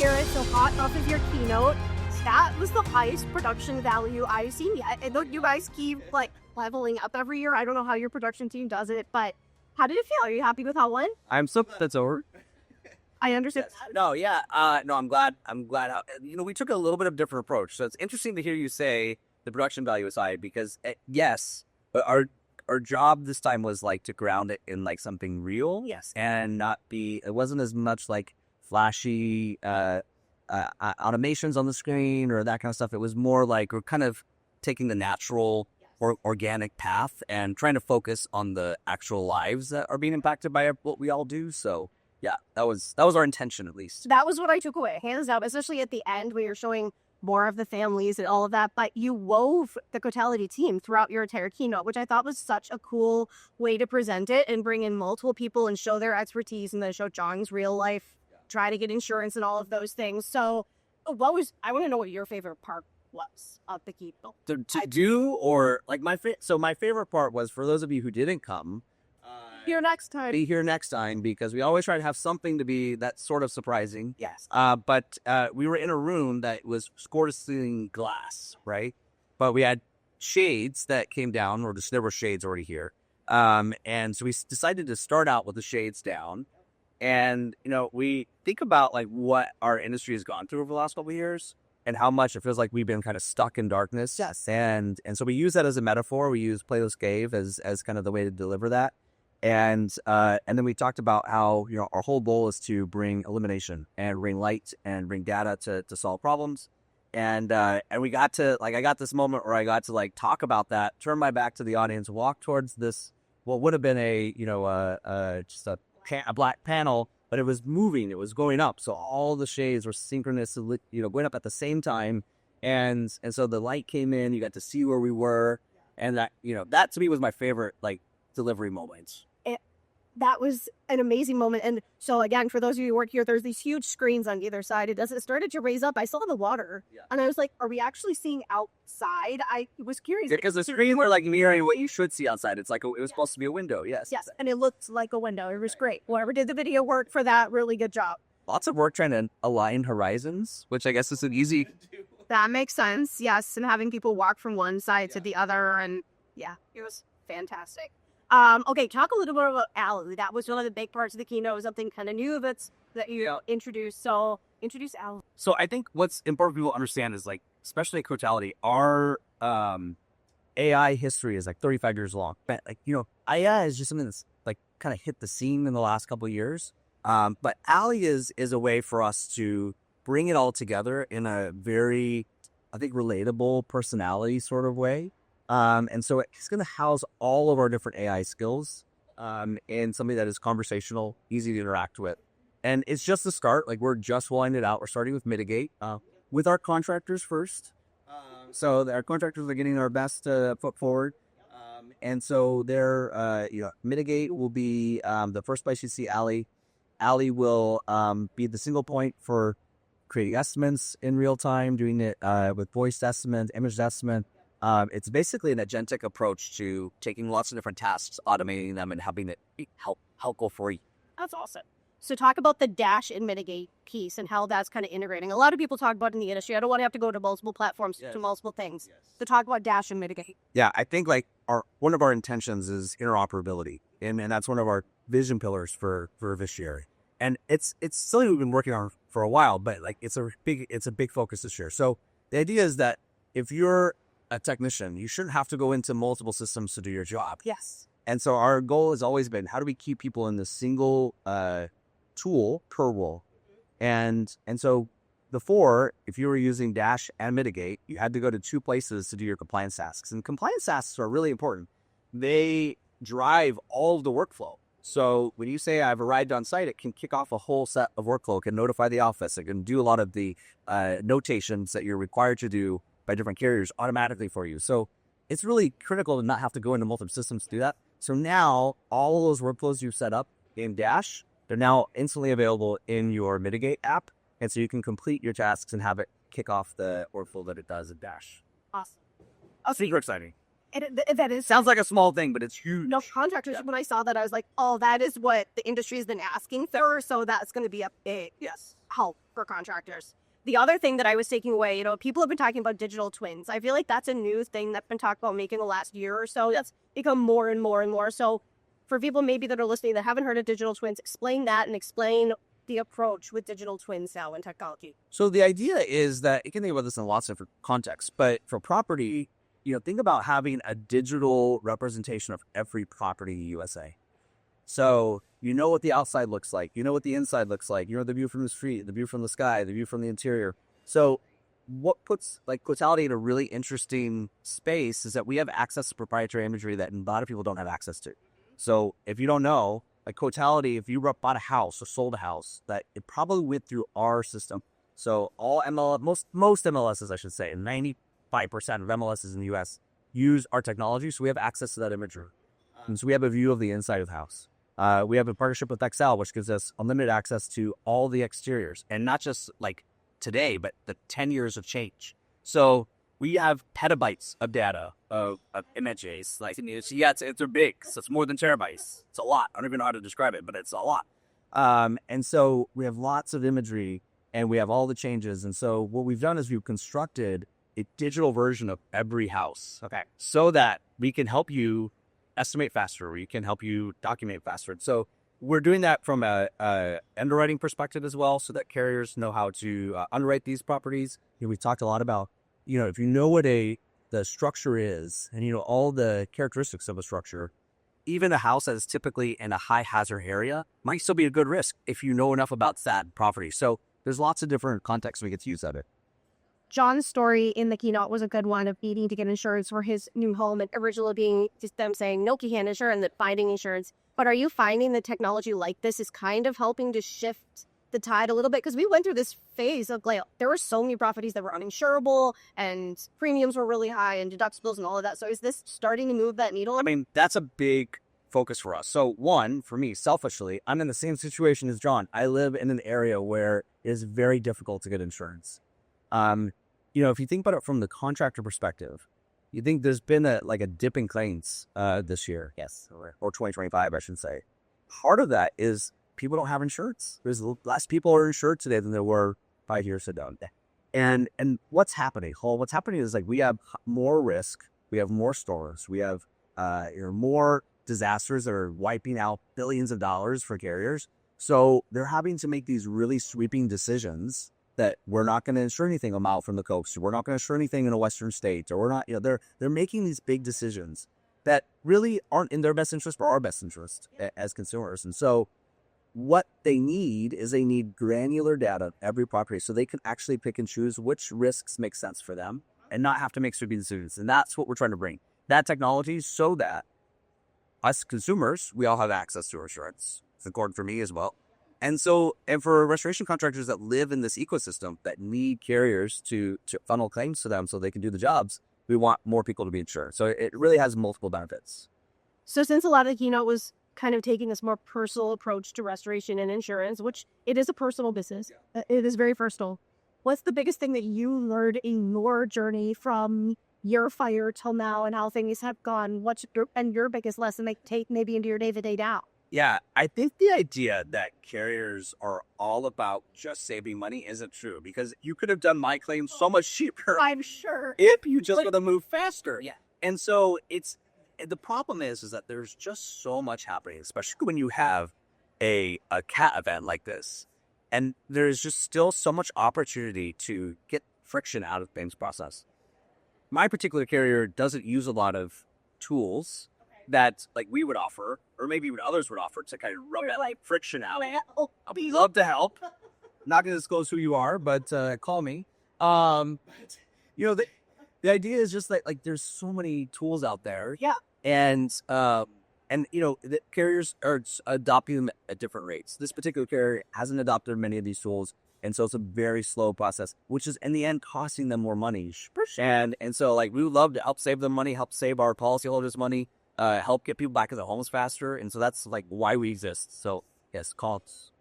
hear it. So hot off of your keynote, that was the highest production value I've seen yet. And look, you guys keep like leveling up every year. I don't know how your production team does it, but how did it feel? Are you happy with how it went? I'm so glad it's over. I understand. Yes. No, yeah. No, I'm glad. We took a little bit of a different approach. So it's interesting to hear you say the production value is high because yes, but our job this time was like to ground it in like something real. Yes. And not be, it wasn't as much like flashy automations on the screen or that kind of stuff. It was more like we're kind of taking the natural or organic path and trying to focus on the actual lives that are being impacted by what we all do. So yeah, that was our intention, at least. That was what I took away, hands down, especially at the end where you're showing more of the families and all of that. But you wove the Cotality team throughout your entire keynote, which I thought was such a cool way to present it and bring in multiple people and show their expertise and then show Zhang's real life, try to get insurance and all of those things. So I want to know what your favorite part was of the keynote. To do or like my favorite part was for those of you who didn't come. Here next time. Be here next time because we always try to have something to be that sort of surprising. Yes. But we were in a room that was score-to-ceiling glass, right? But we had shades that came down, or there were shades already here. And so we decided to start out with the shades down. And, we think about like what our industry has gone through over the last couple of years and how much it feels like we've been kind of stuck in darkness. Yes. And so we use that as a metaphor. We use Plato's Cave as kind of the way to deliver that. And then we talked about how, our whole goal is to bring illumination and bring light and bring data to solve problems. And we got to, like, I got this moment where I got to like talk about that, turn my back to the audience, walk towards this, what would have been just a black panel, but it was moving, it was going up. So all the shades were synchronous, going up at the same time. And so the light came in, you got to see where we were. And that to me was my favorite, like, delivery moments. That was an amazing moment. And so again, for those of you who work here, there's these huge screens on either side. It started to raise up. I saw the water and I was like, are we actually seeing outside? I was curious. Because the screens were like mirroring what you should see outside. It's like, it was supposed to be a window. Yes. Yes. And it looked like a window. It was great. Whoever did the video work for that, really good job. Lots of work trying to align horizons, which I guess is an easy. That makes sense. Yes. And having people walk from one side to the other. And yeah, it was fantastic. Okay, talk a little bit about Ali. That was one of the big parts of the keynote, something kind of new that you introduced. So introduce Ali. So I think what's important for people to understand is, like, especially at Cotality, our AI history is like 35 years long. But AI is just something that's like kind of hit the scene in the last couple of years. But Ali is a way for us to bring it all together in a very, I think, relatable personality sort of way. And so it's going to house all of our different AI skills in something that is conversational, easy to interact with. And it's just the start. Like, we're just rolling it out. We're starting with Mitigate with our contractors first. So our contractors are getting our best foot forward. And so Mitigate will be the first place you see Ali. Ali will be the single point for creating estimates in real time, doing it with voice estimate, image estimate. It's basically an agentic approach to taking lots of different tasks, automating them, and having it be helpful for you. That's awesome. So talk about the Dash and Mitigate piece and how that's kind of integrating. A lot of people talk about it in the industry. I don't want to have to go to multiple platforms to multiple things. Yes. So talk about Dash and Mitigate. Yeah, I think like one of our intentions is interoperability, and that's one of our vision pillars for Vestiary. And it's something we've been working on for a while, but like it's a big focus this year. So the idea is that if you're a technician, you shouldn't have to go into multiple systems to do your job. Yes. And so our goal has always been, how do we keep people in this single tool per role? And so before, if you were using Dash and Mitigate, you had to go to two places to do your compliance tasks. And compliance tasks are really important. They drive all of the workflow. So when you say I've arrived on site, it can kick off a whole set of workflow. It can notify the office. It can do a lot of the notations that you're required to do by different carriers automatically for you. So it's really critical to not have to go into multiple systems to do that. So now all of those workflows you've set up in Dash, they're now instantly available in your Mitigate app. And so you can complete your tasks and have it kick off the workflow that it does in Dash. Awesome. Super exciting. That is Sounds like a small thing, but it's huge. no contractors. When I saw that, I was like, oh, that is what the industry has been asking for. So that's going to be a big help for contractors. The other thing that I was taking away, people have been talking about digital twins. I feel like that's a new thing that's been talked about making the last year or so. That's become more and more and more. So for people maybe that are listening that haven't heard of digital twins, explain that and explain the approach with digital twins now in technology. So the idea is that you can think about this in lots of different contexts, but for property, think about having a digital representation of every property in the USA. So you know what the outside looks like, you know what the inside looks like, the view from the street, the view from the sky, the view from the interior. So what puts like Cotality in a really interesting space is that we have access to proprietary imagery that a lot of people don't have access to. So if you don't know, like Cotality, if you bought a house or sold a house, that it probably went through our system. So all MLS, most MLSs, I should say, 95% of MLSs in the US use our technology. So we have access to that imagery. And so we have a view of the inside of the house. We have a partnership with Excel, which gives us unlimited access to all the exteriors, and not just like today, but the 10 years of change. So we have petabytes of data of images. Like, they're big. So it's more than terabytes. It's a lot. I don't even know how to describe it, but it's a lot. And so we have lots of imagery, and we have all the changes. And so what we've done is we've constructed a digital version of every house. Okay. So that we can help you estimate faster, or we can help you document faster. So we're doing that from a underwriting perspective as well, so that carriers know how to underwrite these properties. We've talked a lot about, if you know what the structure is, and all the characteristics of a structure, even a house that is typically in a high hazard area might still be a good risk if you know enough about that property. So there's lots of different contexts we get to use of it. John's story in the keynote was a good one of needing to get insurance for his new home, and originally being just them saying, no, you can't insure, and that finding insurance. But are you finding that technology like this is kind of helping to shift the tide a little bit? Because we went through this phase of like, there were so many properties that were uninsurable, and premiums were really high, and deductibles and all of that. So is this starting to move that needle? I mean, that's a big focus for us. So one, for me, selfishly, I'm in the same situation as John. I live in an area where it is very difficult to get insurance. If you think about it from the contractor perspective, you think there's been a dip in claims this year. Yes. Or 2025, I should say. Part of that is people don't have insurance. There's less people are insured today than there were 5 years ago. And what's happening? What's happening is we have more risk. We have more storms. We have more disasters that are wiping out billions of dollars for carriers. So they're having to make these really sweeping decisions that we're not going to insure anything a mile from the coast, or we're not going to insure anything in a western state, or we're not, they're making these big decisions that really aren't in their best interest or our best interest as consumers. And so what they need is they need granular data on every property so they can actually pick and choose which risks make sense for them and not have to make sweeping decisions. And that's what we're trying to bring, that technology, so that us consumers, we all have access to our insurance. It's important for me as well. And for restoration contractors that live in this ecosystem that need carriers to funnel claims to them so they can do the jobs, we want more people to be insured. So it really has multiple benefits. So since a lot of the keynote was kind of taking this more personal approach to restoration and insurance, which it is a personal business, it is very personal. What's the biggest thing that you learned in your journey from your fire till now, and how things have gone? What's your biggest lesson they take maybe into your day-to-day now? Yeah, I think the idea that carriers are all about just saving money isn't true, because you could have done my claim so much cheaper. I'm sure. If you just would have moved faster. Yeah. And so the problem is that there's just so much happening, especially when you have a cat event like this. And there's just still so much opportunity to get friction out of the claims process. My particular carrier doesn't use a lot of tools that we would offer, or maybe even others would offer, to kind of rub that friction out. I'll be love to help. Not going to disclose who you are, but call me. The idea is just that there's so many tools out there. Yeah. And the carriers are adopting them at different rates. This particular carrier hasn't adopted many of these tools, and so it's a very slow process, which is in the end costing them more money. And so we would love to help save them money, help save our policyholders money, help get people back in their homes faster. And so that's why we exist. So yes, call us.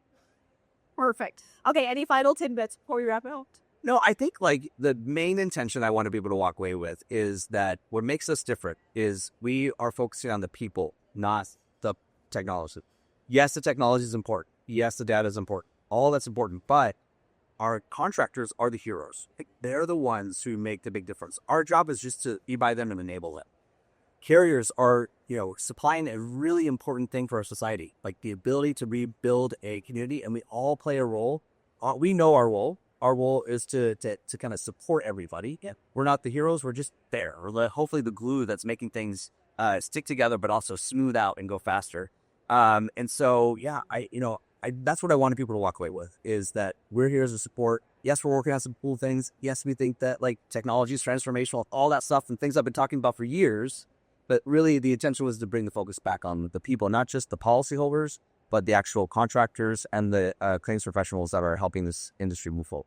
Perfect. Okay, any final tidbits before we wrap out? No, I think like the main intention I want people to walk away with is that what makes us different is we are focusing on the people, not the technology. Yes, the technology is important. Yes, the data is important. All that's important, but our contractors are the heroes. Like, they're the ones who make the big difference. Our job is just to be by them and enable them. Carriers are, supplying a really important thing for our society, like the ability to rebuild a community, and we all play a role. We know our role. Our role is to kind of support everybody. Yeah. We're not the heroes. We're just there. We're hopefully the glue that's making things stick together, but also smooth out and go faster. And so, yeah, that's what I wanted people to walk away with, is that we're here as a support. Yes, we're working on some cool things. Yes, we think that like technology is transformational, all that stuff and things I've been talking about for years. But really, the intention was to bring the focus back on the people, not just the policyholders, but the actual contractors and the claims professionals that are helping this industry move forward.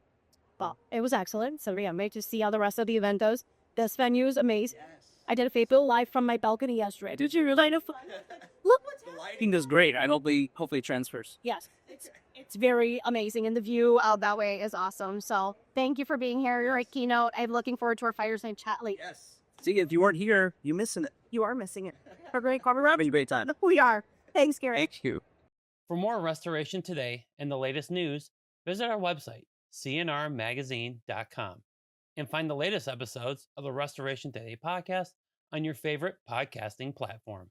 Well, it was excellent. So yeah, wait to see how the rest of the event goes. This venue is amazing. Yes. I did a Facebook Live from my balcony yesterday. Did you really? Look what's happening. The lighting is great. I hopefully it transfers. Yes, it's very amazing, and the view out that way is awesome. So thank you for being here. You're at Keynote. I'm looking forward to our fireside chat later. Yes. See, if you weren't here, you're missing it. You are missing it. For great corporate Having a great time. We are. Thanks, Garret. Thank you. For more Restoration Today and the latest news, visit our website, cnrmagazine.com, and find the latest episodes of the Restoration Today podcast on your favorite podcasting platform.